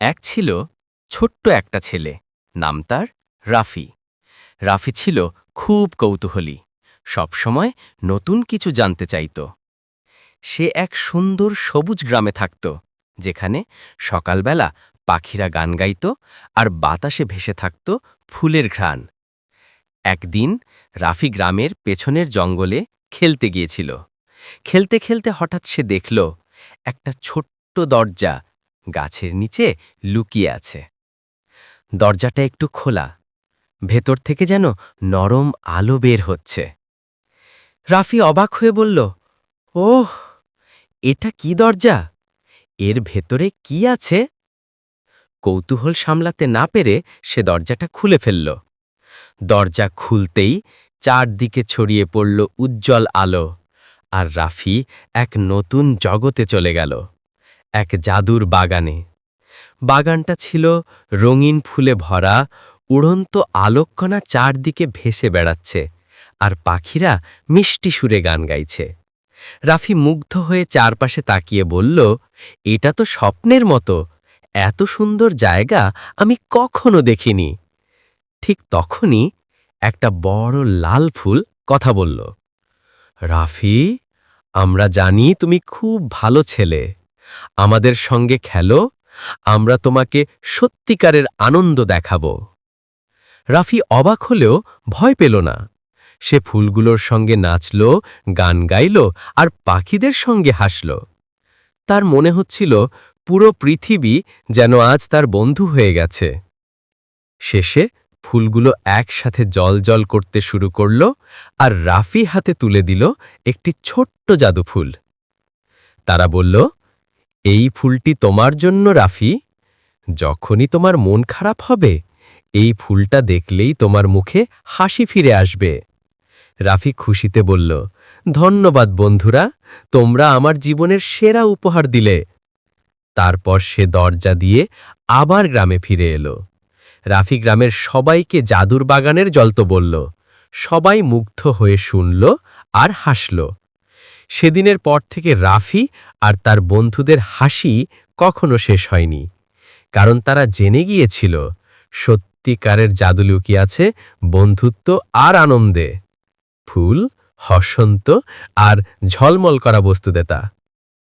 এক ছিল ছোট্ট একটা ছেলে, নাম তার রাফি। রাফি ছিল খুব কৌতূহলী, সবসময় নতুন কিছু জানতে চাইত। সে এক সুন্দর সবুজ গ্রামে থাকত, যেখানে সকালবেলা পাখিরা গান গাইত আর বাতাসে ভেসে থাকত ফুলের ঘ্রাণ। একদিন রাফি গ্রামের পেছনের জঙ্গলে খেলতে গিয়েছিল। খেলতে খেলতে হঠাৎ সে দেখল একটা ছোট্ট দরজা গাছের নিচে লুকিয়ে আছে। দরজাটা একটু খোলা, ভেতর থেকে যেন নরম আলো বের হচ্ছে। রাফি অবাক হয়ে বলল, ওহ, এটা কি দরজা? এর ভেতরে কি আছে? কৌতূহল সামলাতে না পেরে সে দরজাটা খুলে ফেলল। দরজা খুলতেই চারদিকে ছড়িয়ে পড়ল উজ্জ্বল আলো, আর রাফি এক নতুন জগতে চলে গেল, এক জাদুর বাগানে। বাগানটা ছিল রঙিন ফুলে ভরা, উড়ন্ত আলোককণা চারদিকে ভেসে বেড়াচ্ছে, আর পাখিরা মিষ্টি সুরে গান গাইছে। রাফি মুগ্ধ হয়ে চারপাশে তাকিয়ে বলল, এটা তো স্বপ্নের মতো, এত সুন্দর জায়গা আমি কখনো দেখিনি। ঠিক তখনই একটা বড় লাল ফুল কথা বলল, রাফি, আমরা জানি তুমি খুব ভালো ছেলে, আমাদের সঙ্গে খেলো, আমরা তোমাকে সত্যিকারের আনন্দ দেখাব। রাফি অবাক হলেও ভয় পেল না। সে ফুলগুলোর সঙ্গে নাচল, গান গাইল আর পাখিদের সঙ্গে হাসল। তার মনে হচ্ছিল পুরো পৃথিবী যেন আজ তার বন্ধু হয়ে গেছে। শেষে ফুলগুলো একসাথে জল করতে শুরু করল, আর রাফি হাতে তুলে দিল একটি ছোট্ট জাদু ফুল। তারা বলল, এই ফুলটি তোমার জন্য রাফি, যখনই তোমার মন খারাপ হবে এই ফুলটা দেখলেই তোমার মুখে হাসি ফিরে আসবে। রাফি খুশিতে বলল, ধন্যবাদ বন্ধুরা, তোমরা আমার জীবনের সেরা উপহার দিলে। তারপর সে দরজা দিয়ে আবার গ্রামে ফিরে এলো। রাফি গ্রামের সবাইকে জাদুর বাগানের গল্প বলল। সবাই মুগ্ধ হয়ে শুনল আর হাসল। সেদিনের পর থেকে রাফি আর তার বন্ধুদের হাসি কখনো শেষ হয়নি, কারণ তারা জেনে গিয়েছিল সত্যিকারের জাদু লুকিয়ে আছে বন্ধুত্ব আর আনন্দে। ফুল, হসন্ত আর ঝলমল করা বস্তুদেতা।